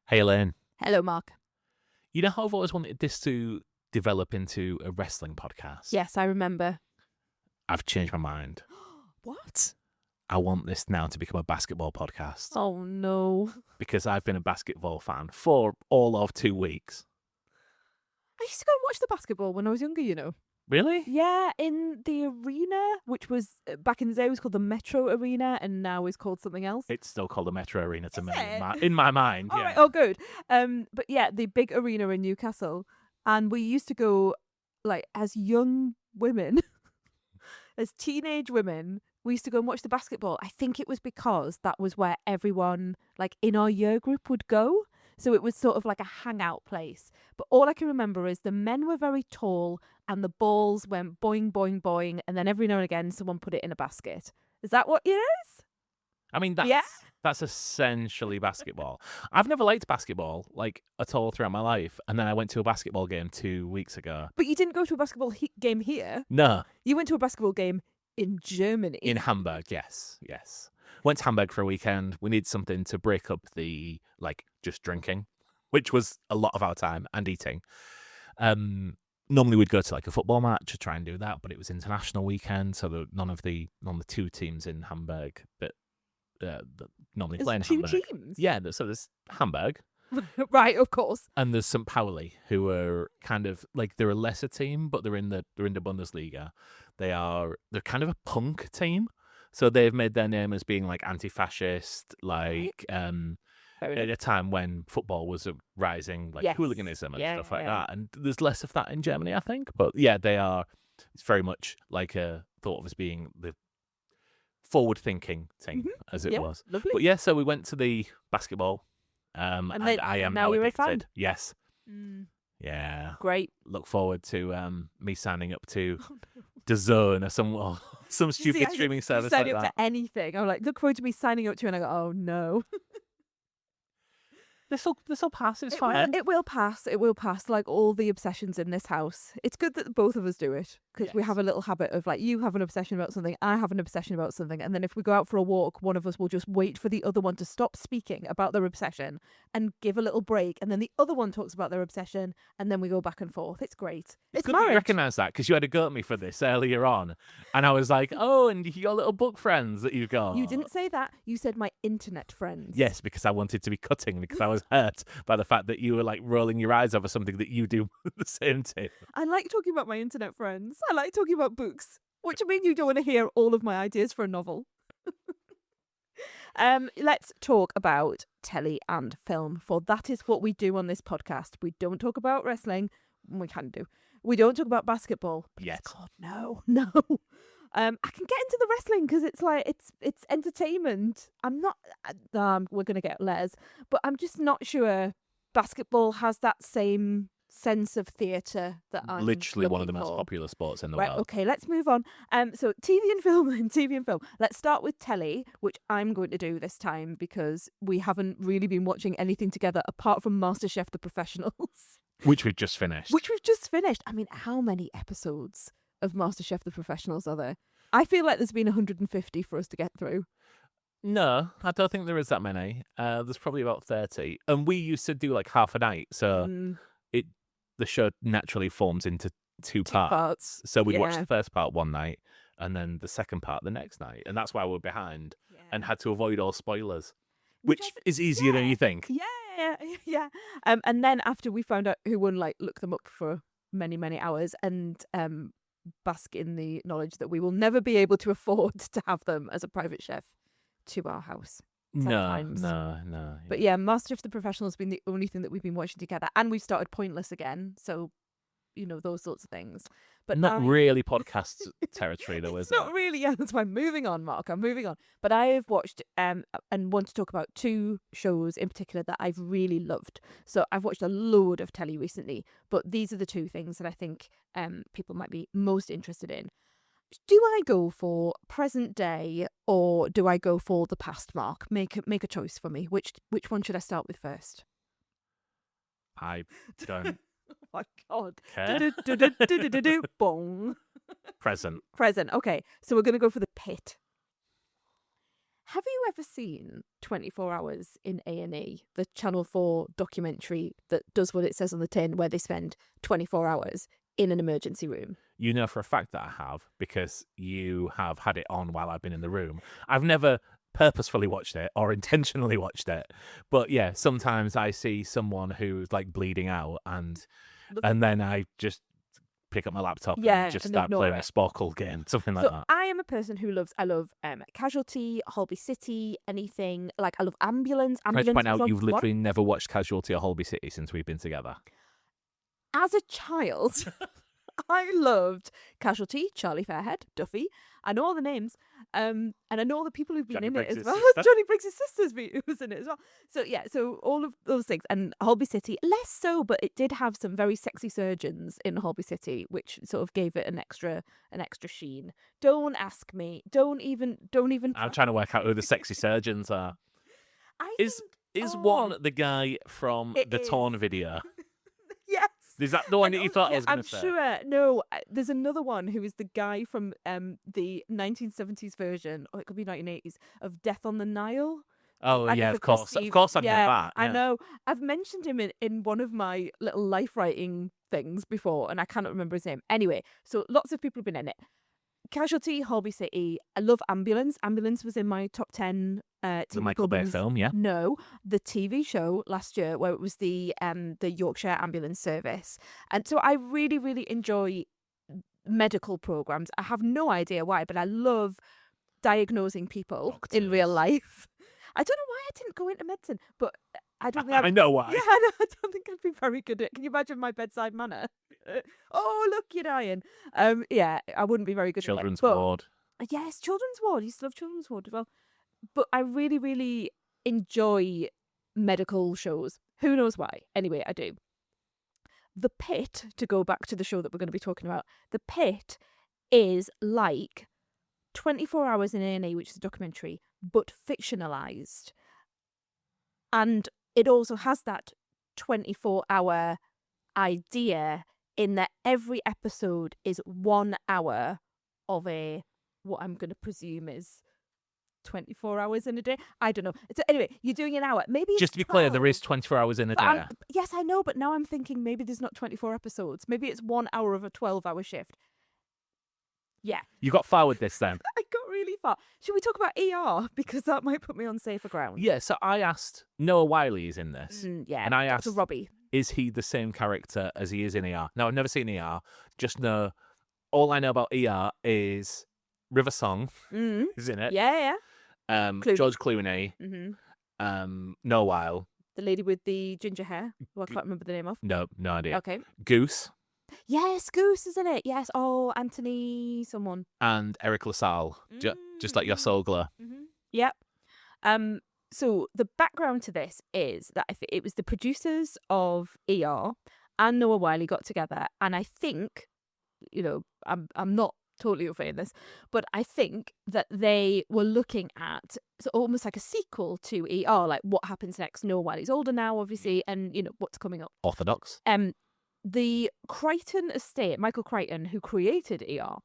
Hey, Elaine. Hello, Mark. You know how I've always wanted this to develop into a wrestling podcast? Yes, I remember. I've changed my mind. What? I want this now to become a basketball podcast Oh, no. because I've been a basketball fan for all of 2 weeks. I used to go and watch the basketball when I was younger, you know. Really? Yeah, in the arena, which was back in the day was called the Metro Arena and now is called something else. It's still called the Metro Arena to Is me it? in my mind. All Yeah. right. Oh, good. But yeah, the big arena in Newcastle, and we used to go like as young women, as teenage women. We used to go and watch the basketball. I think it was because that was where everyone, like in our year group, would go. So it was sort of like a hangout place. But all I can remember is the men were very tall and the balls went boing, boing, boing. And then every now and again, someone put it in a basket. Is that what it is? I mean, Yeah. that's essentially basketball. I've never liked basketball, like, at all throughout my life. And then I went to a basketball game 2 weeks ago. But you didn't go to a basketball game here. No. You went to a basketball game in Germany. In Hamburg, yes. Went to Hamburg for a weekend. We needed something to break up the, just drinking, which was a lot of our time, and eating. Normally we'd go to, a football match to try and do that, but it was international weekend, so none of the two teams in Hamburg that normally play in There's two Hamburg. teams. Yeah, so there's Hamburg, Right, of course. and there's St. Pauli, who are kind of they're a lesser team, but they're in the Bundesliga. They're kind of a punk team, so they've made their name as being anti-fascist, at a time when football was rising, Yes. hooliganism and stuff like Yeah. that. And there's less of that in Germany, I think. But yeah, they are. It's very much thought of as being the forward-thinking team, as it Yeah, was. lovely. But yeah, so we went to the basketball. And I am now now you're a addicted. fan. Yes. Mm, Yeah. great. Look forward to me signing up to DAZN or some stupid See, streaming service sign like up that. to anything. I'm like, look forward to me signing up to, and I go, oh no. This'll pass. It's fine. It will pass. It will pass. Like all the obsessions in this house. It's good that both of us do it because we Yes. have a little habit of you have an obsession about something, I have an obsession about something, and then if we go out for a walk, one of us will just wait for the other one to stop speaking about their obsession and give a little break, and then the other one talks about their obsession, and then we go back and forth. It's great. It's good that you marriage. recognise that because you had a go at me for this earlier on, and I was like, "Oh, and your little book friends that you've got." You didn't say that. You said my internet friends. Yes, because I wanted to be cutting because I was hurt by the fact that you were rolling your eyes over something that you do the same to. I like talking about my internet friends. I like talking about books. What do you mean you don't want to hear all of my ideas for a novel? Let's talk about telly and film, for that is what we do on this podcast. We don't talk about wrestling. We can do. We don't talk about basketball. Yes. God, no. I can get into the wrestling because it's entertainment. I'm not. We're gonna get letters, but I'm just not sure basketball has that same sense of theatre that I'm Literally one of the looking most for. popular sports in the Right, world. okay, let's move on. So TV and film. Let's start with telly, which I'm going to do this time because we haven't really been watching anything together apart from MasterChef The Professionals. Which we've just finished. Which we've just finished. I mean, how many episodes of MasterChef The Professionals are there? I feel like there's been 150 for us to get through. No, I don't think there is that many. There's probably about 30. And we used to do half a night, so the show naturally forms into two parts. So we'd watch the first part one night and then the second part the next night. And that's why we're behind and had to avoid all spoilers, which is easier than you think. Yeah. And then after we found out who won, look them up for many, many hours and bask in the knowledge that we will never be able to afford to have them as a private chef to our house. No. But yeah, MasterChef The Professional has been the only thing that we've been watching together. And we've started Pointless again. So, those sorts of things. But not really podcast territory, though, is it? Not really. Yeah, that's why I'm moving on, Mark. I'm moving on. But I have watched and want to talk about two shows in particular that I've really loved. So I've watched a load of telly recently. But these are the two things that I think people might be most interested in. Do I go for present day or do I go for the past, Mark? Make a choice for me. Which one should I start with first? I don't Oh my God. care. Bong. Present. Okay, so we're going to go for the Pitt. Have you ever seen 24 Hours in A&E, the Channel 4 documentary that does what it says on the tin, where they spend 24 hours in an emergency room? You know for a fact that I have, because you have had it on while I've been in the room. I've never purposefully watched it or intentionally watched it, but yeah, sometimes I see someone who's like bleeding out, and then I just pick up my laptop and just start playing a Sparkle game, something like that. I am a person who loves, I love Casualty, Holby City, anything, like I love Ambulance. Can I just point out, you've literally never watched Casualty or Holby City since we've been together? As a child, I loved Casualty, Charlie Fairhead, Duffy. I know all the names, and I know all the people who've been in it as well. Jonny Briggs' sister was in it as well. So yeah, so all of those things. And Holby City, less so, but it did have some very sexy surgeons in Holby City, which sort of gave it an extra sheen. Don't ask me. Don't even. I'm trying to work out who the sexy surgeons are. Is one the guy from the Torn video? Yes. Is that the one that you thought I was going to say? I'm sure. No, there's another one who is the guy from the 1970s version, or it could be 1980s, of Death on the Nile. Oh, yeah, of course. Of course I know that. Yeah. I know. I've mentioned him in one of my little life writing things before, and I cannot remember his name. Anyway, so lots of people have been in it. Casualty, Holby City. I love Ambulance. Ambulance was in my top 10 TV the Michael Bay film, yeah. No, the TV show last year where it was the Yorkshire Ambulance Service. And so I really, really enjoy medical programs. I have no idea why, but I love diagnosing people in real life. I don't know why I didn't go into medicine, but I don't think I know why. Yeah, I don't think I'd be very good at it. Can you imagine my bedside manner? Oh, look, you're dying. Yeah, I wouldn't be very good Children's at it. ward. Yes, Children's Ward. I used to love Children's Ward as well. But I really, really enjoy medical shows. Who knows why? Anyway, I do. The Pitt, to go back to the show that we're going to be talking about, The Pitt is like 24 Hours in A&E, which is a documentary, but fictionalized. And it also has that 24-hour idea in that every episode is 1 hour of what I'm going to presume is 24 hours in a day. I don't know. So anyway, you're doing an hour. Maybe it's just to be 12. clear, there is 24 hours in a day. Yes, I know, but now I'm thinking maybe there's not 24 episodes. Maybe it's 1 hour of a 12-hour shift. Yeah. You got far with this then. I got really far. Should we talk about ER? Because that might put me on safer ground. Yeah, so I asked, Noah Wiley's in this. Yeah, and I asked, Robbie, is he the same character as he is in ER? Now, I've never seen ER. Just know, all I know about ER is River Song is in it. Yeah. George Clooney. Noah Wyle. The lady with the ginger hair, who I can't remember the name of. No idea. Okay. Goose. Yes, Goose, isn't it? Yes. Oh, Anthony someone. And Eric LaSalle. Just like your soul glow. Yep. So the background to this is that it was the producers of ER and Noah Wiley got together, and I think, I'm not totally oversaying this, but I think that they were looking at almost like a sequel to ER, like what happens next. Noah Wiley's older now, obviously, and what's coming up. Orthodox. The Crichton estate, Michael Crichton, who created ER,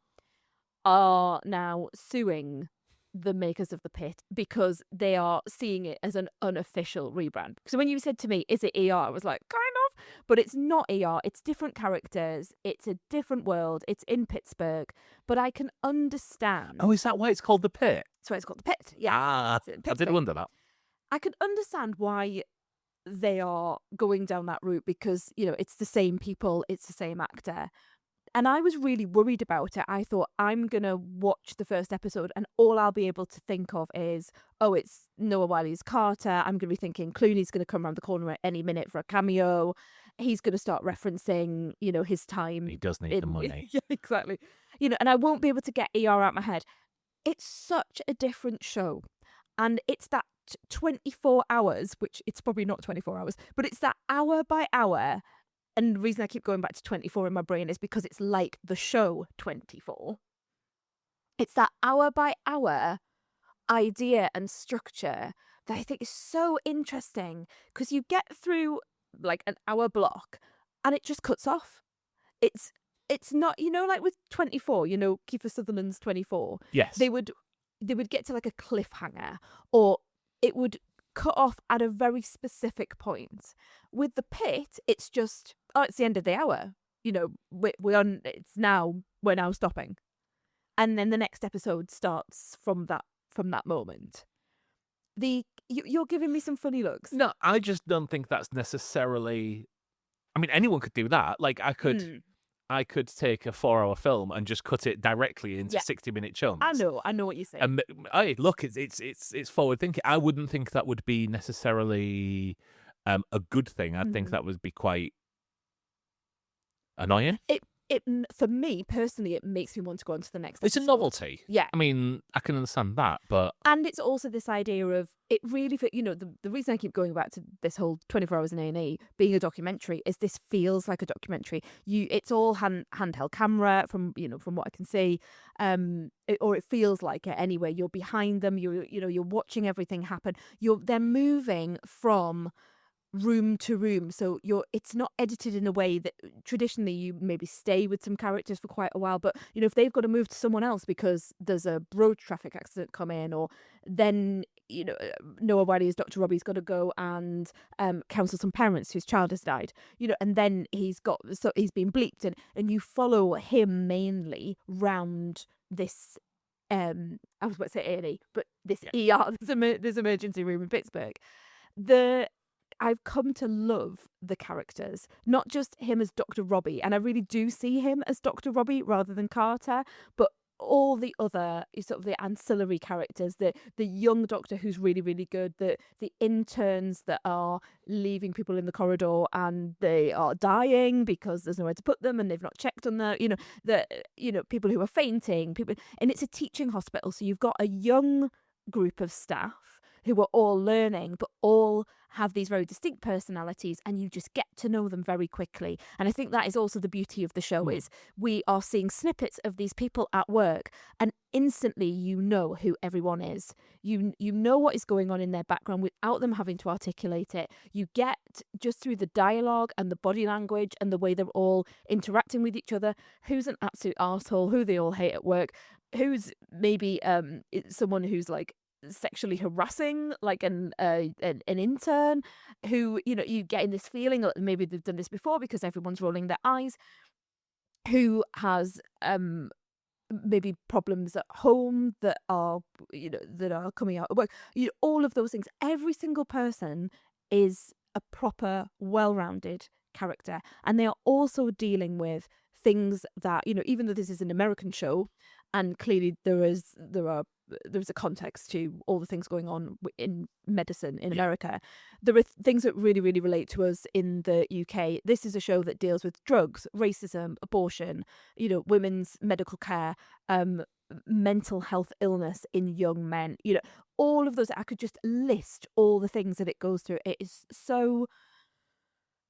are now suing the makers of The Pitt because they are seeing it as an unofficial rebrand. So when you said to me, is it ER? I was like, kind of, but it's not ER. It's different characters. It's a different world. It's in Pittsburgh, but I can understand. Oh, is that why it's called The Pitt? That's why it's called The Pitt. Yeah. I did wonder that. I can understand why they are going down that route because, it's the same people, it's the same actor. And I was really worried about it. I thought, I'm going to watch the first episode and all I'll be able to think of is, oh, it's Noah Wiley's Carter. I'm going to be thinking Clooney's going to come around the corner at any minute for a cameo. He's going to start referencing, his time. He does need the money. Yeah, exactly. And I won't be able to get ER out of my head. It's such a different show. And it's that 24 hours, which it's probably not 24 hours, but it's that hour by hour. And the reason I keep going back to 24 in my brain is because it's like the show 24. It's that hour by hour idea and structure that I think is so interesting because you get through like an hour block and it just cuts off. It's not, like with 24, Kiefer Sutherland's 24. Yes. They would they would get to like a cliffhanger, or it would cut off at a very specific point. With the Pit, it's just, oh, it's the end of the hour. You know, we're on. It's now. We're now stopping, and then the next episode starts from that moment. You're giving me some funny looks. No, I just don't think that's necessarily. I mean, anyone could do that. Like, I could take a 4-hour film and just cut it directly into 60-minute chunks. I know what you're saying. And look, it's forward thinking. I wouldn't think that would be necessarily a good thing. I'd think that would be quite annoying. It for me personally, it makes me want to go on to the next It's episode. a novelty. Yeah. I mean, I can understand that, but... And it's also this idea of, it really, you know, the reason I keep going back to this whole 24 Hours in A&E being a documentary is this feels like a documentary. It's all handheld camera from what I can see, or it feels like it anyway. You're behind them, you're watching everything happen. They're moving from room to room, so it's not edited in a way that traditionally you maybe stay with some characters for quite a while, but if they've got to move to someone else because there's a road traffic accident come in, or then Noah Wiley's Dr. Robbie's got to go and counsel some parents whose child has died, and then he's been bleeped, and you follow him mainly round this I was about to say A&E, but this ER, this emergency room in Pittsburgh. I've come to love the characters, not just him as Dr. Robbie, and I really do see him as Dr. Robbie rather than Carter, but all the other sort of the ancillary characters, the young doctor who's really, really good, the interns that are leaving people in the corridor and they are dying because there's nowhere to put them and they've not checked on people who are fainting, and it's a teaching hospital, so you've got a young group of staff who are all learning, but all have these very distinct personalities, and you just get to know them very quickly. And I think that is also the beauty of the show, is we are seeing snippets of these people at work, and instantly you know who everyone is. You know what is going on in their background without them having to articulate it. You get, just through the dialogue and the body language and the way they're all interacting with each other, who's an absolute arsehole, who they all hate at work, who's maybe someone who's like sexually harassing like an intern, who you get in this feeling that maybe they've done this before because everyone's rolling their eyes, who has maybe problems at home that are coming out at work, all of those things. Every single person is a proper well-rounded character, and they are also dealing with things that even though this is an American show, and clearly there's a context to all the things going on in medicine in America. There are things that really, really relate to us in the UK. This is a show that deals with drugs, racism, abortion, women's medical care, mental health illness in young men. All of those. I could just list all the things that it goes through. It is so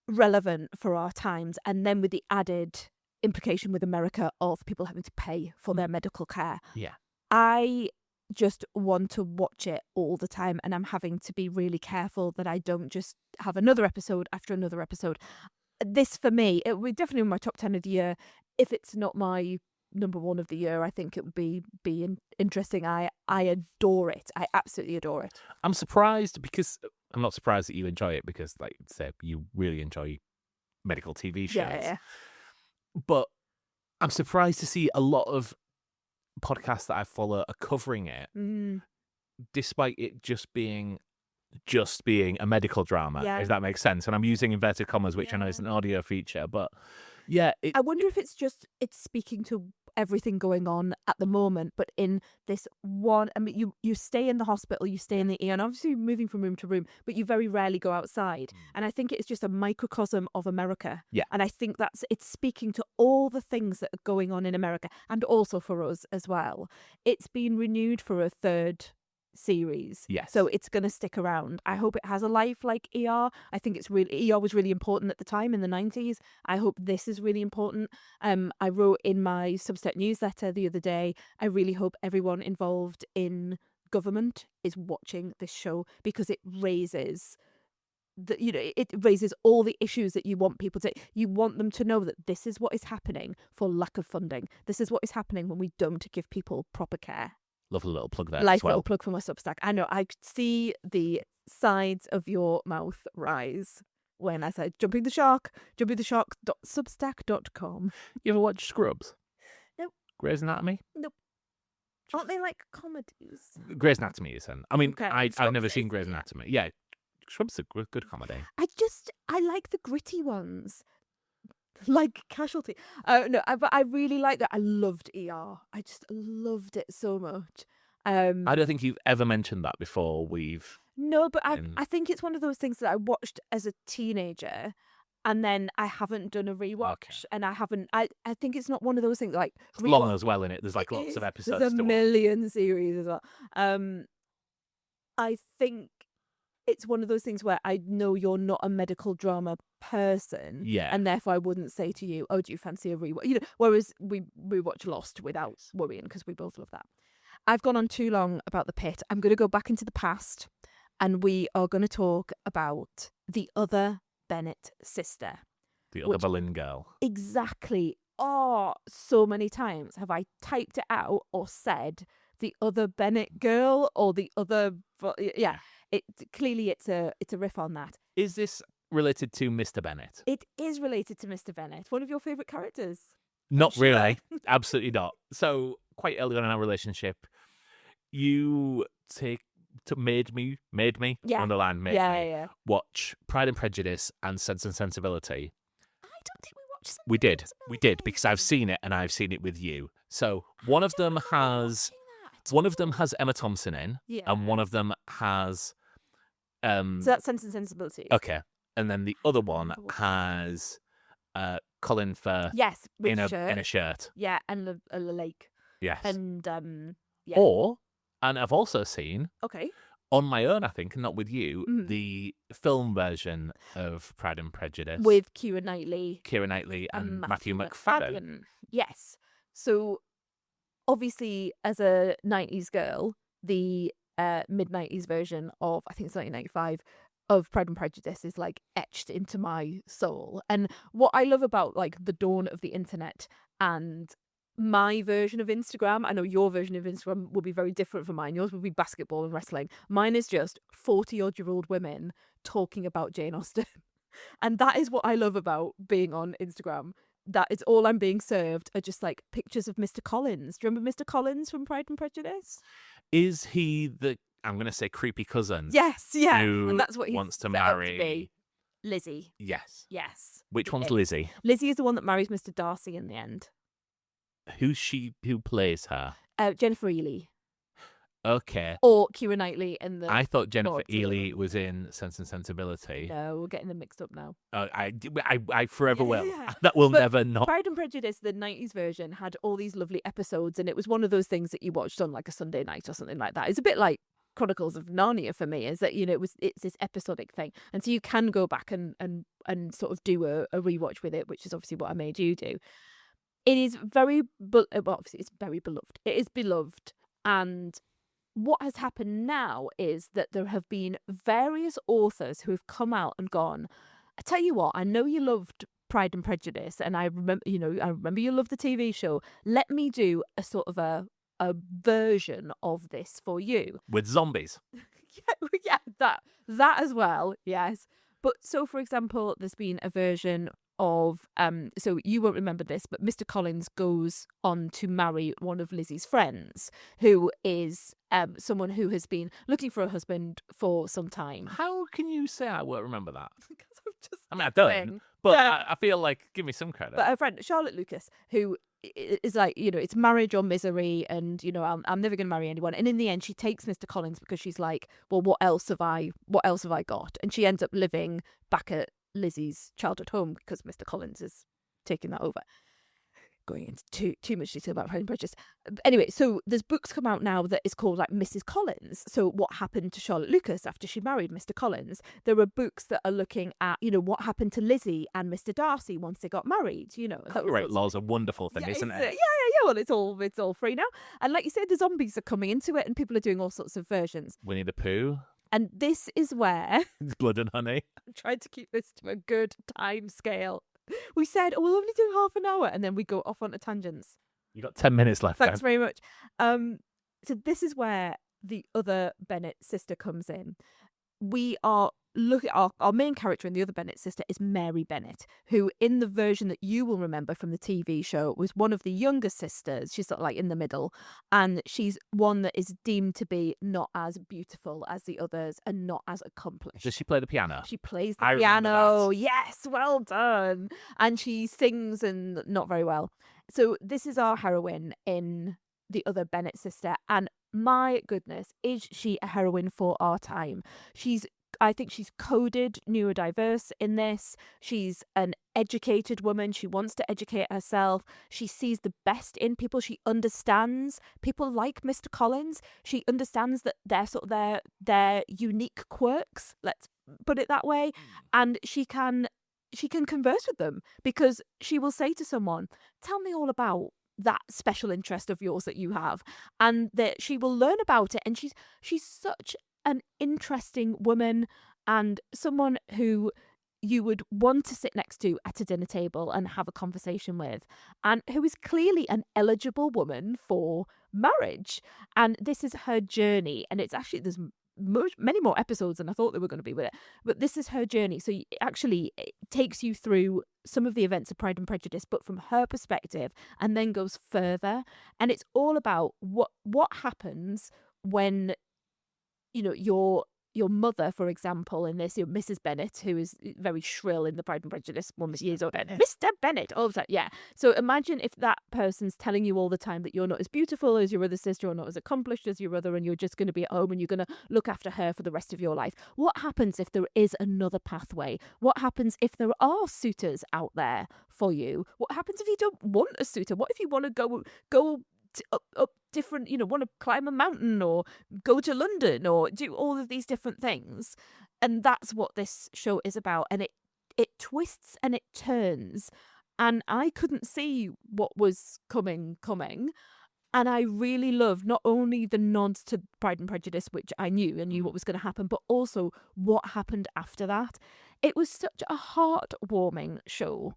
relevant for our times, and then with the added implication with America of people having to pay for their medical care. Yeah. I just want to watch it all the time, and I'm having to be really careful that I don't just have another episode after another episode. This, for me, it would be definitely in my top 10 of the year. If it's not my number one of the year, I think it would be interesting. I adore it. I absolutely adore it. I'm surprised, because I'm not surprised that you enjoy it, because, like I said, you really enjoy medical TV shows. Yeah. But I'm surprised to see a lot of podcasts that I follow are covering it, despite it just being a medical drama, if that makes sense. And I'm using inverted commas, which I know is an audio feature, but I wonder if it's speaking to everything going on at the moment, but in this one, I mean, you stay in the hospital, you stay in the ER, and obviously you're moving from room to room, but you very rarely go outside. And I think it's just a microcosm of America. Yeah. And I think it's speaking to all the things that are going on in America, and also for us as well. It's been renewed for a third series. Yes. So it's going to stick around. I hope it has a life like ER. I think ER was really important at the time in the 90s. I hope this is really important. I wrote in my Substack newsletter the other day, I really hope everyone involved in government is watching this show, because it raises it raises all the issues that you want you want them to know that this is what is happening for lack of funding. This is what is happening when we don't give people proper care. Lovely little plug there Life as well. little plug for my Substack. I know, I could see the sides of your mouth rise when I said jumpingtheshark.substack.com. You ever watch Scrubs? Nope. Grey's Anatomy? Nope. Aren't they like comedies? Grey's Anatomy is in. I mean, Okay. I've never Scrubs seen is, Grey's yeah. Anatomy. Yeah, Scrubs is a good comedy. I like the gritty ones. Like Casualty. But I really like that. I loved ER. I just loved it so much. I don't think you've ever mentioned that before. No, but I think it's one of those things that I watched as a teenager, and then I haven't done a rewatch, and I think it's not one of those things like It's long as well in it. There's like lots of episodes. There's a million series as well. I think it's one of those things where I know you're not a medical drama person, and therefore I wouldn't say to you, "Oh, do you fancy a rewatch?" You know, whereas we watch Lost without worrying because we both love that. I've gone on too long about the Pit. I'm going to go back into the past, and we are going to talk about the Other Bennet Sister. The Other Boleyn girl. Exactly. Oh, so many times have I typed it out or said the Other Bennet girl or the other. Yeah. Clearly it's a riff on that. Is this related to Mr. Bennet? It is related to Mr. Bennet. One of your favourite characters. Not really. Absolutely not. So quite early on in our relationship, you made me underline made me watch Pride and Prejudice and Sense and Sensibility. I don't think we watched Sense We did because I've seen it and I've seen it with you. So one of them has Emma Thompson in, and one of them has so that's Sense and Sensibility. Okay. And then the other one has Colin Firth in a shirt. Yeah, and a lake. Yes. And and I've also seen on my own, I think, not with you, the film version of Pride and Prejudice with Keira Knightley and Matthew McFadden. Yes. So obviously, as a 90s girl, the mid-90s version of, I think it's 1995, of Pride and Prejudice is like etched into my soul. And what I love about like the dawn of the internet and my version of Instagram, I know your version of Instagram will be very different from mine. Yours will be basketball and wrestling. Mine is just 40-odd-year-old women talking about Jane Austen. And that is what I love about being on Instagram. That is all I'm being served are just like pictures of Mr. Collins. Do you remember Mr. Collins from Pride and Prejudice? Is he the, I'm going to say, creepy cousin? Yes, yeah. Who and that's what he wants to marry Lizzie. Yes. Yes. Which one's Lizzie? Lizzie is the one that marries Mr. Darcy in the end. Who plays her? Jennifer Ely. Okay. Or Keira Knightley in the... I thought Jennifer Ely was in Sense and Sensibility. No, we're getting them mixed up now. I forever will. Yeah. That will never not. Pride and Prejudice, the 90s version, had all these lovely episodes, and it was one of those things that you watched on like a Sunday night or something like that. It's a bit like Chronicles of Narnia for me, is that, you know, it's this episodic thing. And so you can go back and sort of do a rewatch with it, which is obviously what I made you do. It is obviously it's very beloved. It is beloved, and what has happened now is that there have been various authors who have come out and gone, I tell you what, I know you loved Pride and Prejudice, and I remember you loved the TV show. Let me do a sort of a version of this for you. With zombies. yeah, that as well, yes. But so, for example, there's been a version of, so you won't remember this, but Mr. Collins goes on to marry one of Lizzie's friends, who is someone who has been looking for a husband for some time. How can you say I won't remember that? Because I'm just I mean, I don't, but yeah. I feel like, give me some credit. But her friend, Charlotte Lucas, who is like, you know, it's marriage or misery, and, you know, I'm never going to marry anyone. And in the end, she takes Mr. Collins because she's like, well, what else have I got? And she ends up living back at Lizzie's childhood home because Mr. Collins is taking that over. Going into too much detail about Pride and Prejudice. Anyway, so there's books come out now that is called like Mrs. Collins. So what happened to Charlotte Lucas after she married Mr. Collins? There are books that are looking at, you know, what happened to Lizzie and Mr. Darcy once they got married. You know, copyright law's a wonderful thing, isn't it? Yeah. Well, it's all free now. And like you said, the zombies are coming into it, and people are doing all sorts of versions. Winnie the Pooh. And this is where it's Blood and Honey. I'm trying to keep this to a good time scale. We said, we'll only do half an hour, and then we go off onto tangents. You got 10 minutes left. Thanks very much. So this is where the Other Bennet Sister comes in. We are looking at our main character in the Other Bennet Sister is Mary Bennet, who in the version that you will remember from the TV show was one of the younger sisters. She's sort of like in the middle, and she's one that is deemed to be not as beautiful as the others and not as accomplished. Does she play the piano? She plays the piano. Yes, well done. And she sings and not very well. So this is our heroine in the Other Bennet Sister, and my goodness, is she a heroine for our time? I think she's coded neurodiverse in this. She's an educated woman. She wants to educate herself. She sees the best in people. She understands people like Mr. Collins. She understands that they're sort of their unique quirks, let's put it that way. And she can converse with them, because she will say to someone, tell me all about that special interest of yours that you have, and that she will learn about it. And she's such an interesting woman, and someone who you would want to sit next to at a dinner table and have a conversation with, and who is clearly an eligible woman for marriage. And this is her journey, and it's actually, there's many more episodes than I thought there were going to be with it, but this is her journey. So it takes you through some of the events of Pride and Prejudice, but from her perspective, and then goes further. And it's all about what happens when, you know, your mother, for example, in this, Mrs. Bennet, who is very shrill in the Pride and Prejudice one, Mr. Bennet, all the time. Yeah. So imagine if that person's telling you all the time that you're not as beautiful as your other sister, or not as accomplished as your other, and you're just going to be at home and you're going to look after her for the rest of your life. What happens if there is another pathway? What happens if there are suitors out there for you? What happens if you don't want a suitor? What if you want to go up different, you know, want to climb a mountain or go to London or do all of these different things? And that's what this show is about. And it twists and it turns, and I couldn't see what was coming. And I really love not only the nods to Pride and Prejudice, which I knew what was going to happen, but also what happened after that. It was such a heartwarming show.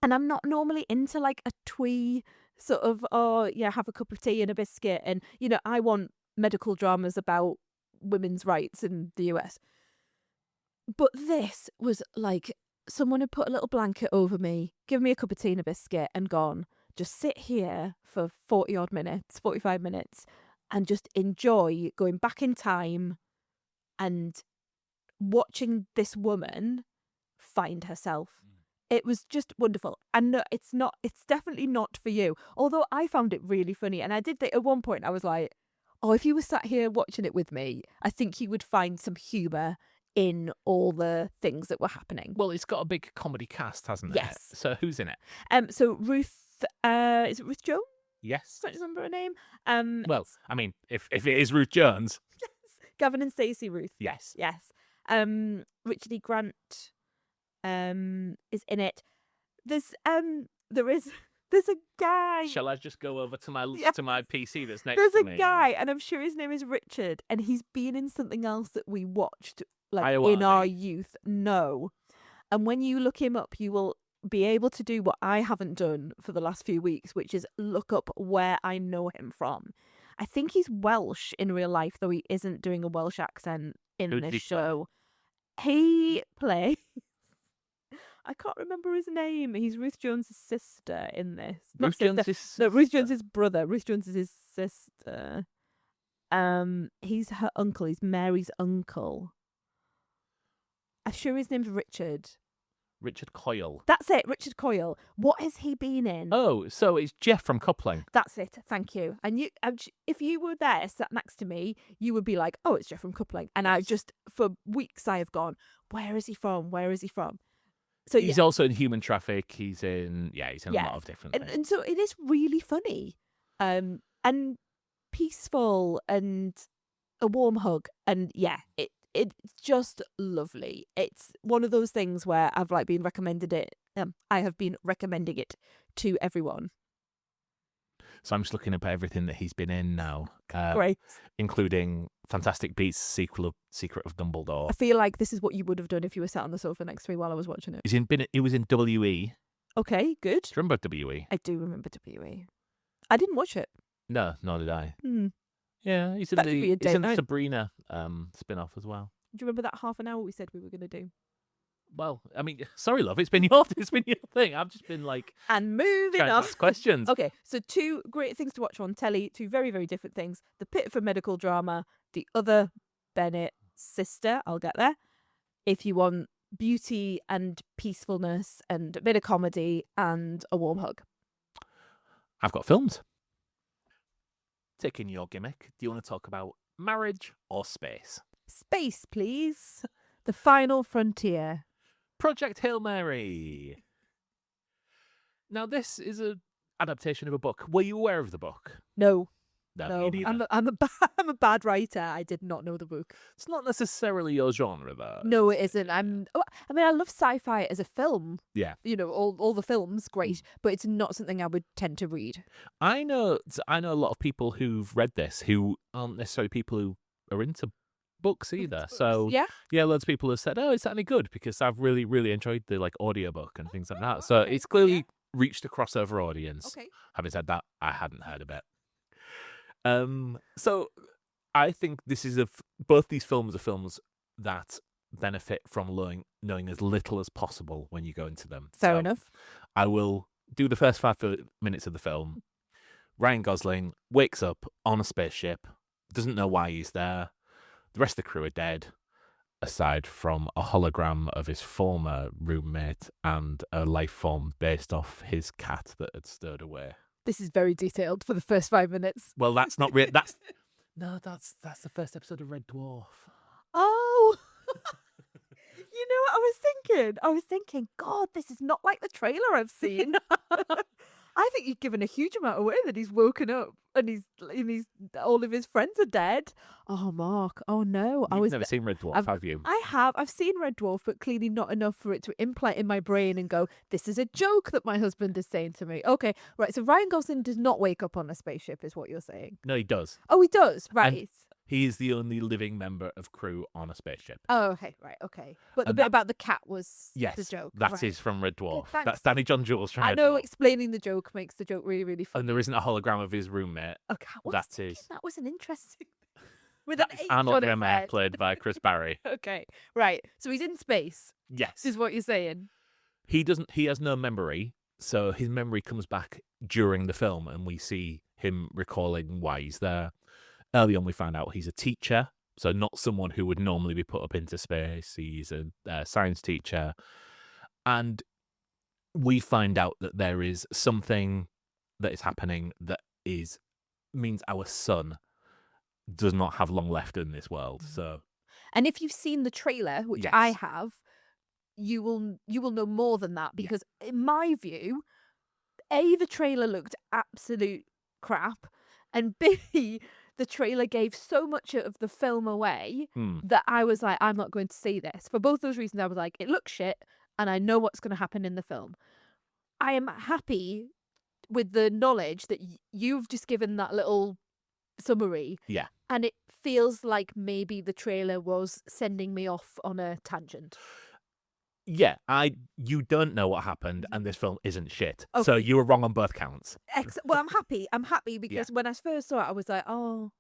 And I'm not normally into like a twee sort of, oh yeah, have a cup of tea and a biscuit. And, you know, I want medical dramas about women's rights in the US. But this was like someone had put a little blanket over me, given me a cup of tea and a biscuit, and gone, just sit here for 45 minutes, and just enjoy going back in time and watching this woman find herself. It was just wonderful. And no, it's definitely not for you. Although I found it really funny. And I did think at one point, I was like, oh, if you were sat here watching it with me, I think you would find some humour in all the things that were happening. Well, it's got a big comedy cast, hasn't it? Yes. So who's in it? So Ruth, is it Ruth Jones? Yes. I don't remember her name. Well, I mean, if it is Ruth Jones. Yes. Gavin and Stacey Ruth. Yes. Yes. Richard E. Grant is in it. There's a guy. Shall I just go over to my PC that's next There's to a me? guy, and I'm sure his name is Richard, and he's been in something else that we watched like Iowa in our youth. No. And when you look him up, you will be able to do what I haven't done for the last few weeks, which is look up where I know him from. I think he's Welsh in real life, though he isn't doing a Welsh accent in this show. He plays... I can't remember his name. He's Ruth Jones' sister in this. Ruth Jones' No, Ruth Jones' brother. Ruth Jones is his sister. He's her uncle. He's Mary's uncle. I'm sure his name's Richard. Richard Coyle. That's it, Richard Coyle. What has he been in? Oh, so it's Jeff from Coupling. That's it. Thank you. And if you were there, sat next to me, you would be like, "Oh, it's Jeff from Coupling." And I just, for weeks, I have gone, "Where is he from? Where is he from?" So he's also in Human Traffic. He's in a lot of different things. And so it is really funny, and peaceful, and a warm hug, and it's just lovely. It's one of those things where I've like been recommended it. I have been recommending it to everyone. So I'm just looking up everything that he's been in now. Great. Including Fantastic Beasts sequel of Secret of Dumbledore. I feel like this is what you would have done if you were sat on the sofa next to me while I was watching it. He was in WE. Okay, good. Do you remember WE? I do remember WE. I didn't watch it. No, nor did I. Yeah, he's in That could be a he's date in the night. Sabrina spin-off as well. Do you remember that half an hour we said we were going to do? Well, I mean, sorry, love, it's been your thing. I've just been like And moving trying to on. ask questions. Okay, so 2 great things to watch on telly, 2 very, very different things. The Pitt for medical drama, the Other Bennet Sister, I'll get there. If you want beauty and peacefulness and a bit of comedy and a warm hug. I've got films. Taking your gimmick, do you want to talk about marriage or space? Space, please. The final frontier. Project Hail Mary. Now, this is an adaptation of a book. Were you aware of the book? No. No, me neither. I'm a bad writer. I did not know the book. It's not necessarily your genre, though. No, it isn't. I mean, I love sci-fi as a film. Yeah. You know, all the films, great, but it's not something I would tend to read. I know a lot of people who've read this who aren't necessarily people who are into books either. So yeah, loads of people have said, "Oh, is that any good?" Because I've really, really enjoyed the audiobook and things like that. So it's clearly reached a crossover audience. Okay. Having said that, I hadn't heard of it. So I think this is both these films are films that benefit from knowing as little as possible when you go into them. Fair enough. I will do the first 5 minutes of the film. Ryan Gosling wakes up on a spaceship, doesn't know why he's there. The rest of the crew are dead, aside from a hologram of his former roommate and a life form based off his cat that had stowed away. This is very detailed for the first 5 minutes. Well, that's not real. That's the first episode of Red Dwarf. Oh, you know what I was thinking? I was thinking, God, this is not like the trailer I've seen. I think you've given a huge amount away that he's woken up and he's all of his friends are dead. Oh, Mark. Oh no, You've never seen Red Dwarf, have you? I have. I've seen Red Dwarf, but clearly not enough for it to implant in my brain and go, this is a joke that my husband is saying to me. Okay, right. So Ryan Gosling does not wake up on a spaceship, is what you're saying? No, he does. Oh, he does. Right. And he is the only living member of crew on a spaceship. Oh, okay, right, okay. But the bit about the cat was the joke. That is from Red Dwarf. Thanks. That's Danny John Jules from Red I know Dwarf. Explaining the joke makes the joke really, really fun. And there isn't a hologram of his roommate. Okay, that was an interesting. With an H Arnold on his Gemmer, head. played by Chris Barry. Okay, right. So he's in space. Yes, Is what you're saying. he has no memory, so his memory comes back during the film, and we see him recalling why he's there. Early on, we find out he's a teacher. So not someone who would normally be put up into space. He's a science teacher. And we find out that there is something that is happening that means our son does not have long left in this world. So, and if you've seen the trailer, which I have, you will know more than that, because in my view, A, the trailer looked absolute crap, and B, the trailer gave so much of the film away that I was like, I'm not going to see this. For both those reasons, I was like, it looks shit and I know what's going to happen in the film. I am happy with the knowledge that you've just given that little summary. Yeah. And it feels like maybe the trailer was sending me off on a tangent. Yeah, you don't know what happened, and this film isn't shit. Okay. So you were wrong on both counts. Well, I'm happy. I'm happy because when I first saw it, I was like, oh.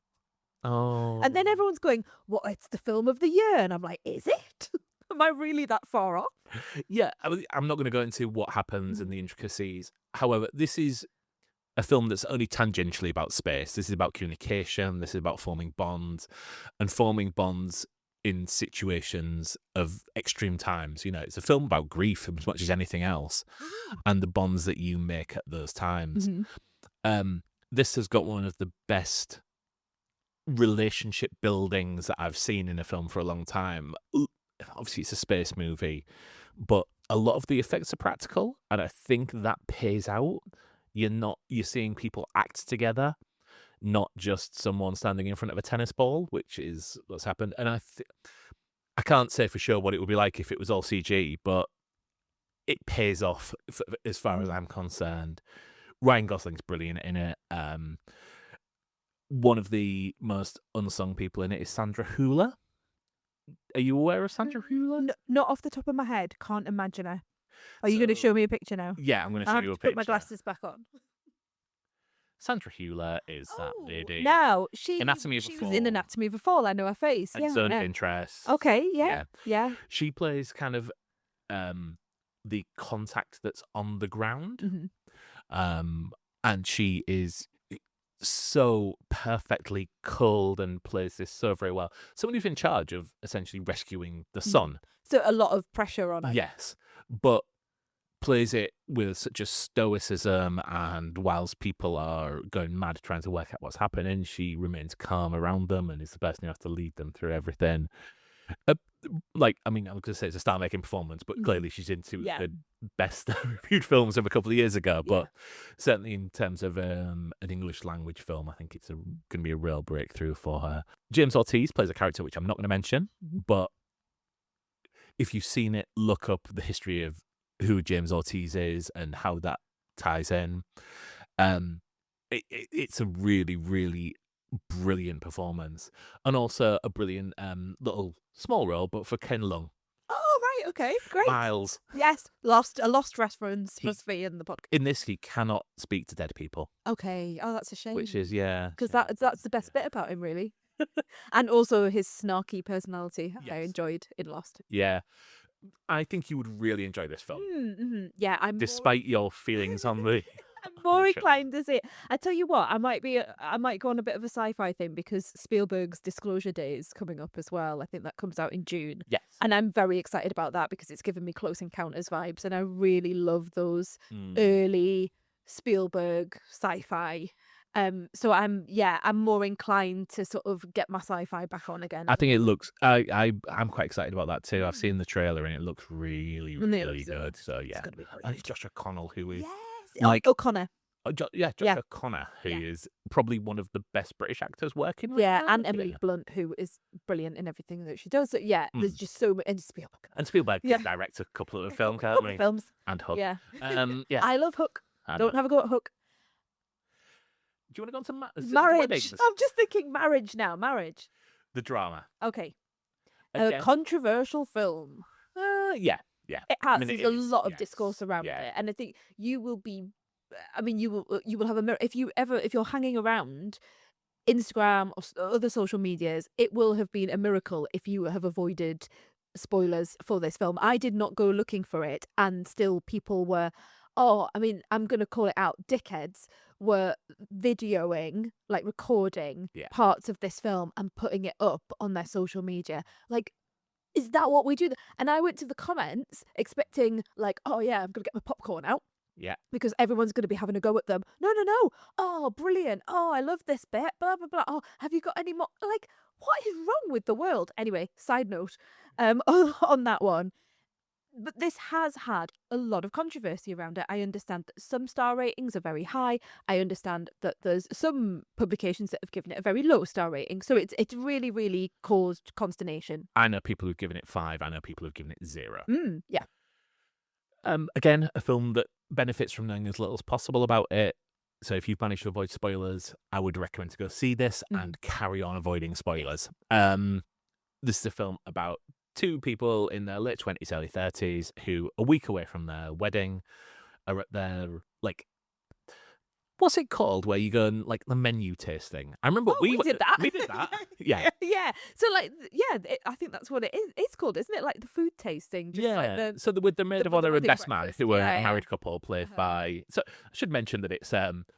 And then everyone's going, "Well, it's the film of the year," and I'm like, "Is it? Am I really that far off?" Yeah, I'm not going to go into what happens and the intricacies. However, this is a film that's only tangentially about space. This is about communication. This is about forming bonds, and forming bonds in situations of extreme times. You know, it's a film about grief as much as anything else, and the bonds that you make at those times. This has got one of the best relationship buildings that I've seen in a film for a long time. Obviously, it's a space movie, but a lot of the effects are practical, and I think that pays out. You're seeing people act together, not just someone standing in front of a tennis ball, which is what's happened. And I can't say for sure what it would be like if it was all CG, but it pays off as far as I'm concerned. Ryan Gosling's brilliant in it. One of the most unsung people in it is Sandra Hüller. Are you aware of Sandra Hüller? No, not off the top of my head. Can't imagine her. Are you going to show me a picture now? Yeah, I'm going to show you a picture. Put my glasses back on. Sandra Hüller is that lady. Now, she Anatomy of a was Fall. in Anatomy of a Fall. I know her face. And Zone of Interest. Okay, yeah. She plays kind of the contact that's on the ground. And she is so perfectly culled and plays this so very well. Someone who's in charge of essentially rescuing the son. So a lot of pressure on her. Yes, but plays it with such a stoicism, and whilst people are going mad trying to work out what's happening, she remains calm around them and is the person who has to lead them through everything. I was going to say it's a star-making performance, but clearly she's into the best reviewed films of a couple of years ago. But certainly in terms of an English language film, I think it's going to be a real breakthrough for her. James Ortiz plays a character which I'm not going to mention, but if you've seen it, look up the history of who James Ortiz is and how that ties in. It's a really, really brilliant performance, and also a brilliant little small role, but for Ken Lung. Oh, right, okay, great. Miles. Yes, a lost reference must be in the podcast. In this, he cannot speak to dead people. Okay, that's a shame. Which is, because that's the best bit about him, really. And also his snarky personality, I enjoyed in Lost. Yeah. I think you would really enjoy this film. Yeah, despite your feelings on the... I'm more inclined to see it. I tell you what, I might go on a bit of a sci-fi thing because Spielberg's Disclosure Day is coming up as well. I think that comes out in June. Yes. And I'm very excited about that because it's given me Close Encounters vibes, and I really love those early Spielberg sci-fi. So I'm more inclined to sort of get my sci-fi back on again. I think it looks... I'm quite excited about that too. I've seen the trailer and it looks really, really good. So yeah. And it's Josh O'Connell who is... O'Connor. Josh O'Connor, who is probably one of the best British actors working right now. And Emily Blunt, who is brilliant in everything that she does. So there's just so much. And Spielberg. Can direct a couple of films, can't we? Films. And Hook. Yeah. I love Hook. Don't have a go at Hook. Do you want to go on to marriage? I'm just thinking marriage now. Marriage. The drama. Okay. A controversial film. Yeah. It has. There's a lot of discourse around it, and I think you will be. I mean, you will have a mirror if you're hanging around Instagram or other social medias. It will have been a miracle if you have avoided spoilers for this film. I did not go looking for it, and still people were. I'm going to call it out. Dickheads were videoing, like recording parts of this film and putting it up on their social media. Like, is that what we do? And I went to the comments expecting like, I'm going to get my popcorn out. Yeah. Because everyone's going to be having a go at them. No. Oh, brilliant. Oh, I love this bit. Blah, blah, blah. Oh, have you got any more? Like, what is wrong with the world? Anyway, side note on that one. But this has had a lot of controversy around it. I understand that some star ratings are very high. I understand that there's some publications that have given it a very low star rating. So it's really, really caused consternation. I know people who've given it 5. I know people who've given it 0. Yeah. Again, a film that benefits from knowing as little as possible about it. So if you've managed to avoid spoilers, I would recommend to go see this and carry on avoiding spoilers. This is a film about 2 people in their late 20s, early 30s who, a week away from their wedding, are at their, like, what's it called? Where you go and, like, the menu tasting. I remember we did that. We did that. Yeah. Yeah. So, like, I think that's what it is. It's called, isn't it? Like the food tasting. Just like so with the maid of honor and best man, who were a married couple played by... So I should mention that it's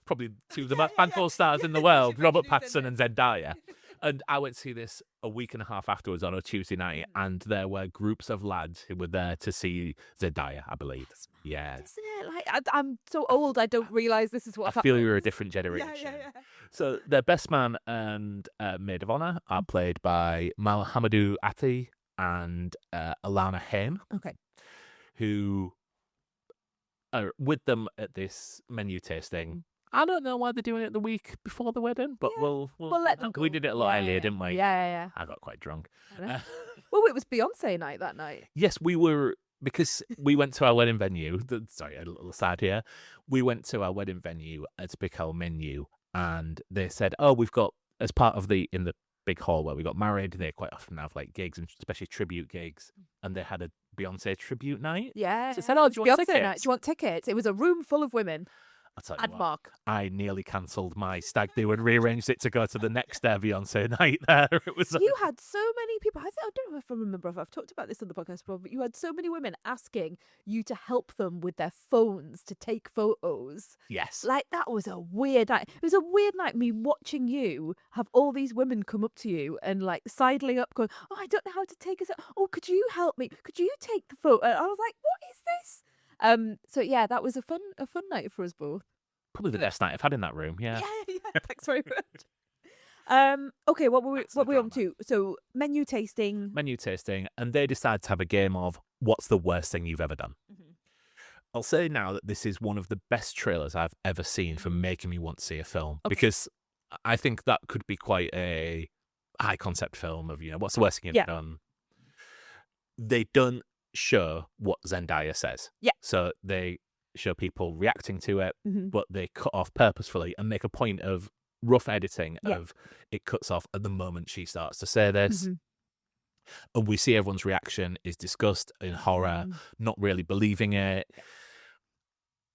probably 2 of the most fan stars in the world, Robert Pattinson and Zendaya. And I went to see this a week and a half afterwards on a Tuesday night, and there were groups of lads who were there to see Zendaya, I believe. Yeah. Isn't it? Like, I'm so old, I don't realise this is what I feel you're a different generation. Yeah. So their best man and maid of honour are played by Malhamadou Ati and Alana Haim. Okay. Who are with them at this menu tasting. I don't know why they're doing it the week before the wedding, but we'll let them go. We did it a lot earlier, didn't we? Yeah. I got quite drunk. Well, it was Beyonce night that night. Yes, we were, because we went to our wedding venue. Sorry, a little sad here. We went to our wedding venue to pick our menu, and they said, we've got, as part of in the big hall where we got married, they quite often have like gigs, and especially tribute gigs, and they had a Beyonce tribute night. Yeah. So they said, do you want tickets? Night. Do you want tickets? It was a room full of women. I'll tell you And what, Mark. I nearly cancelled my stag do and rearranged it to go to the next Beyonce night there. It was You had so many people. I don't know if I remember if I've talked about this on the podcast before, but you had so many women asking you to help them with their phones to take photos. Yes. Like, that was a weird night. It was a weird night, me watching you have all these women come up to you and like sidling up going, oh, I don't know how to take a oh, could you help me? Could you take the photo? And I was like, what is this? So yeah, that was a fun night for us both. Probably the best night I've had in that room, yeah. Yeah. Thanks very much. Okay, what were we on to? So menu tasting, and they decide to have a game of what's the worst thing you've ever done. Mm-hmm. I'll say now that this is one of the best trailers I've ever seen for making me want to see a film, because I think that could be quite a high concept film of, what's the worst thing you've done. They don't show what Zendaya says. Yeah. So they show people reacting to it, but they cut off purposefully and make a point of rough editing of it cuts off at the moment she starts to say this. And we see everyone's reaction is disgust and horror, not really believing it.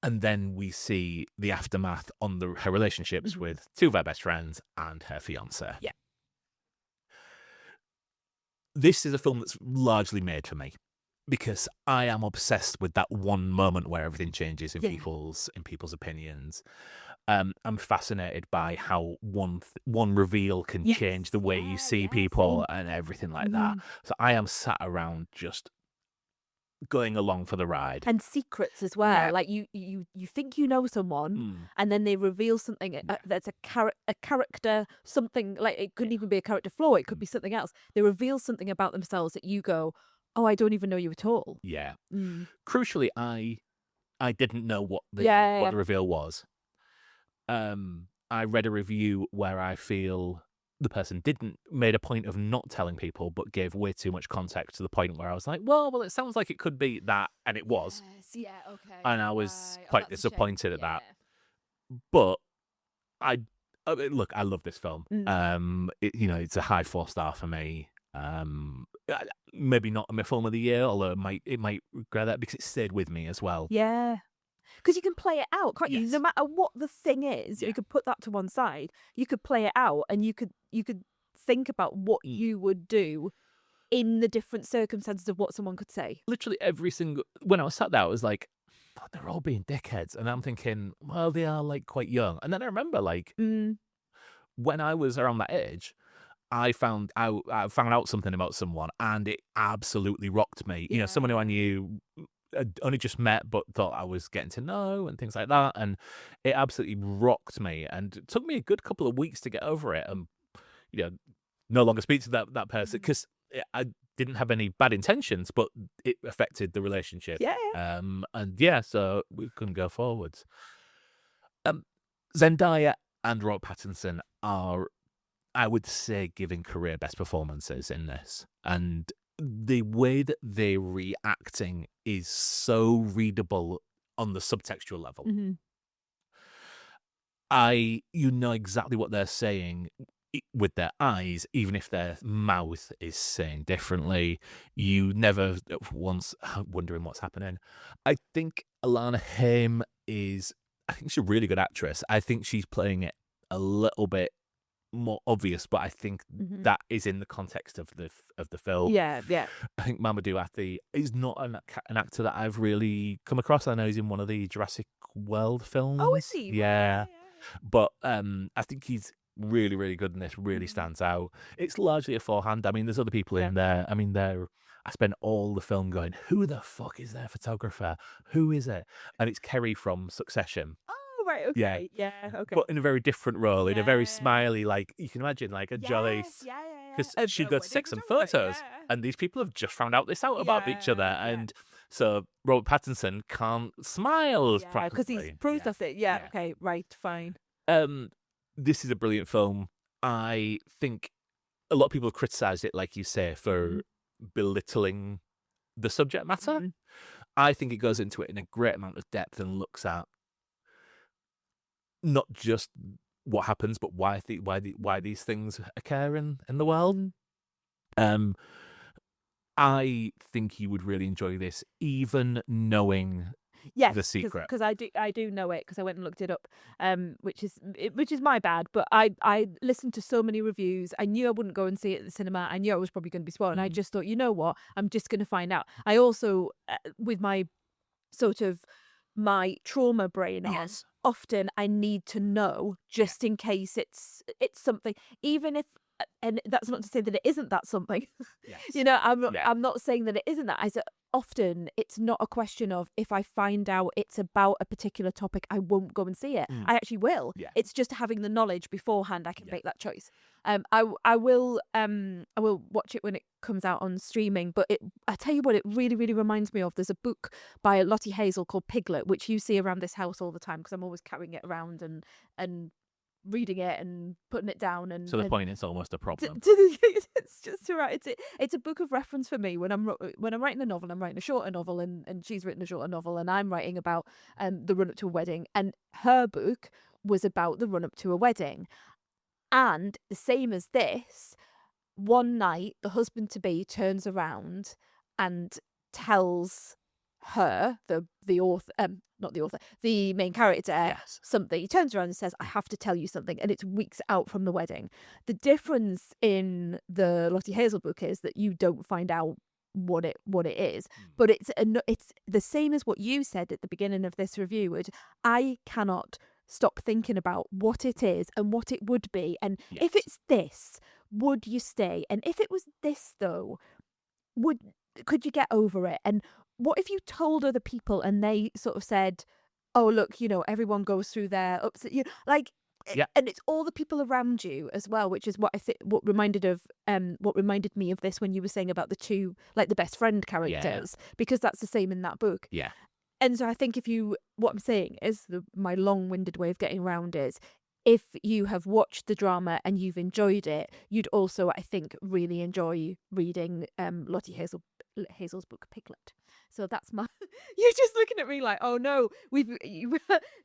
And then we see the aftermath on her relationships with two of her best friends and her fiance. Yeah. This is a film that's largely made for me, because I am obsessed with that one moment where everything changes in people's opinions. I'm fascinated by how one reveal can change the way you see people and everything like that. So I am sat around just going along for the ride. And secrets as well. Yeah. Like you think you know someone, and then they reveal something that's a character, something like it couldn't even be a character flaw. It could be something else. They reveal something about themselves that you go, oh, I don't even know you at all. Yeah. Crucially, I didn't know what the reveal was. I read a review where I feel the person made a point of not telling people, but gave way too much context to the point where I was like, well, it sounds like it could be that, and it was. Yeah, okay. And I was quite disappointed at that. But I love this film. It's a high 4-star for me. Maybe not my film of the year, although it might regret that because it stayed with me as well. Yeah. Because you can play it out, can't you? No matter what the thing is, you could put that to one side. You could play it out, and you could think about what you would do in the different circumstances of what someone could say. Literally when I was sat there, I was like, oh, they're all being dickheads, and I'm thinking, well, they are like quite young. And then I remember when I was around that age, I found out something about someone, and it absolutely rocked me. Someone who I knew. I'd only just met, but thought I was getting to know and things like that, and it absolutely rocked me. And it took me a good couple of weeks to get over it, and no longer speak to that person because I didn't have any bad intentions, but it affected the relationship. So we couldn't go forwards. Zendaya and Robert Pattinson are, I would say, giving career best performances in this, and the way that they're reacting is so readable on the subtextual level. You know exactly what they're saying with their eyes, even if their mouth is saying differently. You never once wondering what's happening. I think Alana Haim she's a really good actress. I think she's playing it a little bit more obvious, but I think that is in the context of the film. Yeah. I think Mamadou Athie is not an actor that I've really come across. I know he's in one of the Jurassic World films. Oh, is he? Yeah. But I think he's really, really good in this. Really stands out. It's largely a forehand. I mean, there's other people in there. I mean, I spent all the film going, who the fuck is their photographer? Who is it? And it's Kerry from Succession. Right, okay. Yeah, okay. But in a very different role, in a very smiley, like, you can imagine, like a jolly... Because she'd go to take some photos, and these people have just found out this out about each other, and so Robert Pattinson can't smile because he's processed it. Yeah, okay, right, fine. This is a brilliant film. I think a lot of people have criticised it, like you say, for belittling the subject matter. I think it goes into it in a great amount of depth and looks at not just what happens, but why these things occur in the world. I think you would really enjoy this, even knowing Yes, The Secret. Because I do know it because I went and looked it up, which is my bad. But I listened to so many reviews. I knew I wouldn't go and see it at the cinema. I knew I was probably going to be spoiled, and I just thought, you know what, I'm just going to find out. I also, with my sort of my trauma brain on, often I need to know just in case it's something, even if. And that's not to say that it isn't that something. Yes. You know, I'm not saying that it isn't that. I said often it's not a question of if I find out it's about a particular topic, I won't go and see it. I actually will. Yeah. It's just having the knowledge beforehand I can make that choice. I will watch it when it comes out on streaming. But I tell you what, it really, really reminds me of. There's a book by Lottie Hazel called Piglet, which you see around this house all the time because I'm always carrying it around and reading it and putting it down. And to the point it's almost a problem. It's just right. It's a book of reference for me when I'm writing a novel. I'm writing a shorter novel, and she's written a shorter novel, and I'm writing about the run up to a wedding. And her book was about the run up to a wedding. And the same as this, one night the husband to be turns around and tells her, the author, not the author, the main character, something. He turns around and says, I have to tell you something, and it's weeks out from the wedding. The difference in the Lottie Hazel book is that you don't find out what it is, but it's the same as what you said at the beginning of this review, which I cannot stop thinking about what it is and what it would be, and if it's this, would you stay? And if it was this though, could you get over it? And what if you told other people and they sort of said, oh look, you know, everyone goes through their ups, you know, like, and it's all the people around you as well, which is what I think what reminded me of this when you were saying about the two, like the best friend characters, because that's the same in that book. And so I think what I'm saying is, my long-winded way of getting around is, if you have watched the drama and you've enjoyed it, you'd also, I think, really enjoy reading Lottie Hazel's book Piglet. So that's my. You're just looking at me like, oh no,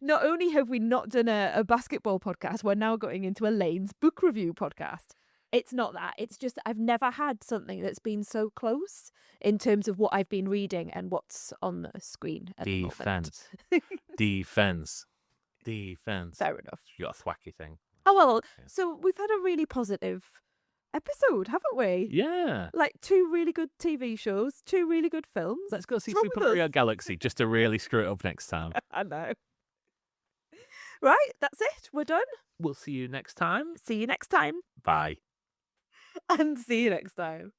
not only have we not done a basketball podcast, we're now going into Elaine's book review podcast. It's not that. It's just I've never had something that's been so close in terms of what I've been reading and what's on the screen at the moment. Defense. Fair enough. You got a thwacky thing. Oh, well, so we've had a really positive episode, haven't we? Yeah. Like 2 really good TV shows, 2 really good films. Let's go see Super Mario Galaxy just to really screw it up next time. I know. Right, that's it. We're done. We'll see you next time. See you next time. Bye. And see you next time.